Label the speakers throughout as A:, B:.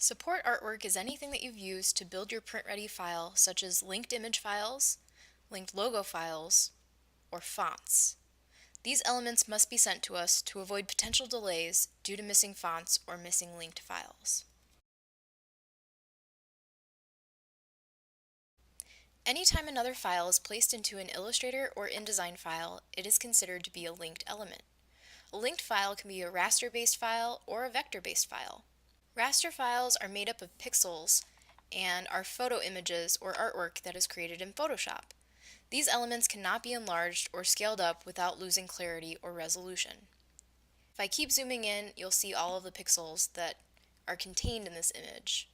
A: Support artwork is anything that you've used to build your print-ready file, such as linked image files, linked logo files, or fonts. These elements must be sent to us to avoid potential delays due to missing fonts or missing linked files. Anytime another file is placed into an Illustrator or InDesign file, it is considered to be a linked element. A linked file can be a raster-based file or a vector-based file. Raster files are made up of pixels and are photo images or artwork that is created in Photoshop. These elements cannot be enlarged or scaled up without losing clarity or resolution. If I keep zooming in, you'll see all of the pixels that are contained in this image.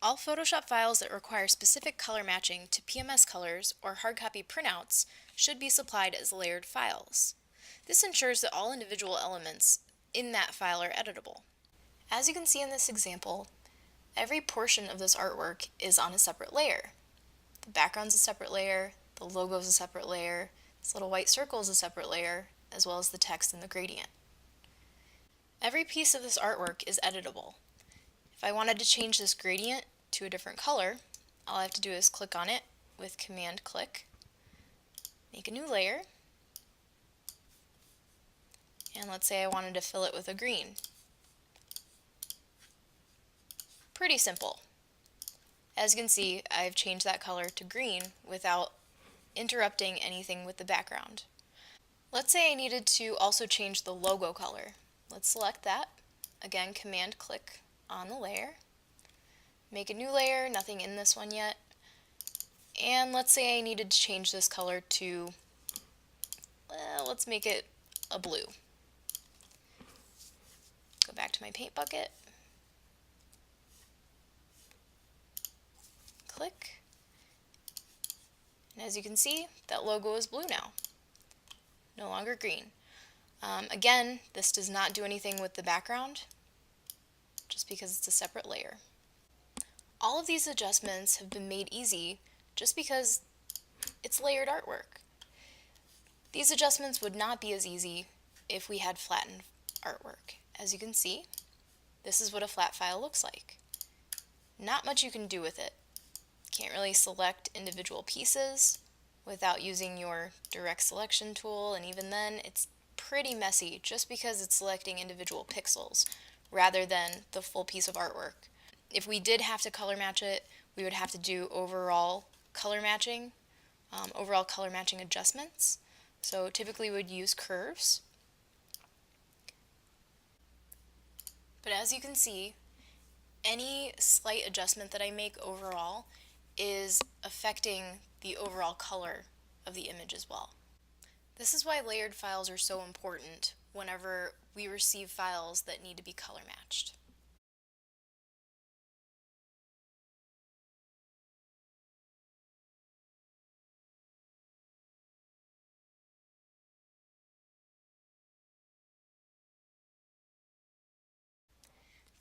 A: All Photoshop files that require specific color matching to PMS colors or hard copy printouts should be supplied as layered files. This ensures that all individual elements in that file are editable. As you can see in this example, every portion of this artwork is on a separate layer. The background's a separate layer, the logo is a separate layer, this little white circle is a separate layer, as well as the text and the gradient. Every piece of this artwork is editable. If I wanted to change this gradient to a different color, all I have to do is click on it with Command click, make a new layer, and let's say I wanted to fill it with a green. Pretty simple. As you can see, I've changed that color to green without interrupting anything with the background. Let's say I needed to also change the logo color. Let's select that. Again, Command click on the layer. Make a new layer, nothing in this one yet. And let's say I needed to change this color to, let's make it a blue. Go back to my paint bucket. Click. And as you can see, that logo is blue now. No longer green. Again, this does not do anything with the background, just because it's a separate layer. All of these adjustments have been made easy just because it's layered artwork. These adjustments would not be as easy if we had flattened artwork. As you can see, this is what a flat file looks like. Not much you can do with it. Can't really select individual pieces without using your direct selection tool, and even then it's pretty messy just because it's selecting individual pixels rather than the full piece of artwork. If we did have to color match it, we would have to do overall color matching adjustments. So typically we would use curves. But as you can see, any slight adjustment that I make overall is affecting the overall color of the image as well. This is why layered files are so important whenever we receive files that need to be color matched.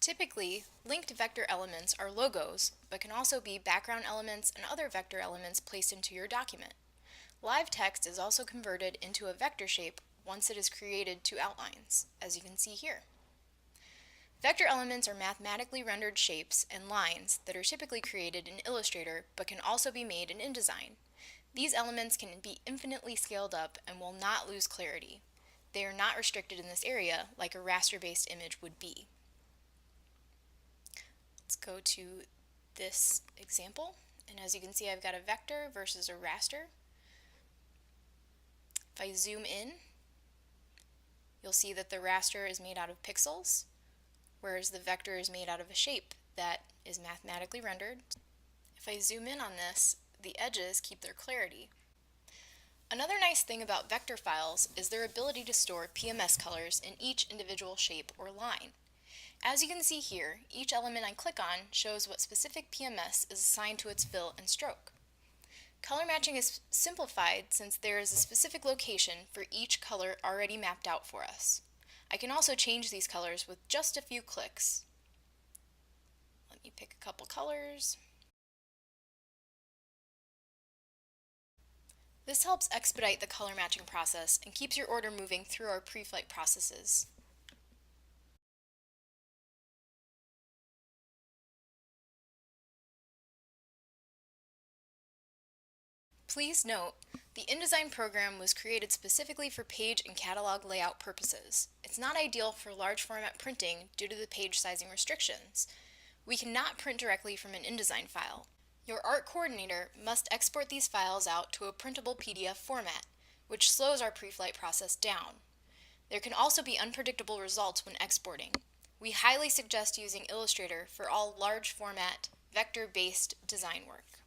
A: Typically, linked vector elements are logos, but can also be background elements and other vector elements placed into your document. Live text is also converted into a vector shape once it is created to outlines, as you can see here. Vector elements are mathematically rendered shapes and lines that are typically created in Illustrator but can also be made in InDesign. These elements can be infinitely scaled up and will not lose clarity. They are not restricted in this area like a raster-based image would be. Let's go to this example, and as you can see, I've got a vector versus a raster. If I zoom in, you'll see that the raster is made out of pixels, whereas the vector is made out of a shape that is mathematically rendered. If I zoom in on this, the edges keep their clarity. Another nice thing about vector files is their ability to store PMS colors in each individual shape or line. As you can see here, each element I click on shows what specific PMS is assigned to its fill and stroke. Color matching is simplified since there is a specific location for each color already mapped out for us. I can also change these colors with just a few clicks. Let me pick a couple colors. This helps expedite the color matching process and keeps your order moving through our pre-flight processes. Please note, the InDesign program was created specifically for page and catalog layout purposes. It's not ideal for large format printing due to the page sizing restrictions. We cannot print directly from an InDesign file. Your art coordinator must export these files out to a printable PDF format, which slows our pre-flight process down. There can also be unpredictable results when exporting. We highly suggest using Illustrator for all large format, vector-based design work.